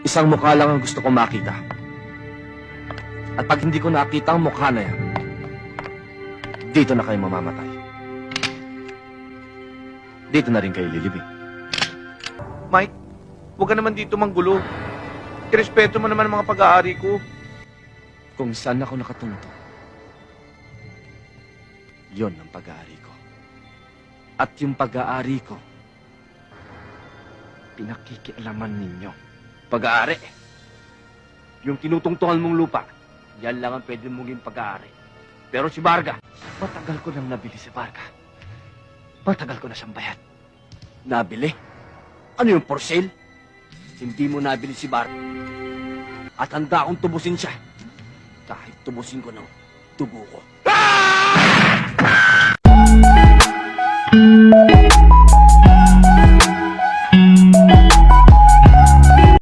Isang mukha lang ang gusto kong makita. At pag hindi ko nakita ang mukha na yan, dito na kayo mamamatay. Dito na rin kayo lilibing. Mike, huwag ka naman dito manggulo. Irespeto mo naman ang mga pag-aari ko. Kung saan ako nakatunto, yon ang pag-aari ko. At yung pag-aari ko, pinakikialaman ninyo. Pag-aari. Yung tinutungtungan mong lupa, yan lang ang pwede mong yung pag-aari. Pero si Varga, matagal ko nang nabili si Varga. Matagal ko na siyang bayad. Nabili? Ano yung for sale? Hindi mo nabili si Varga. At handa akong tubusin siya. Kahit tubusin ko ng tubo ko.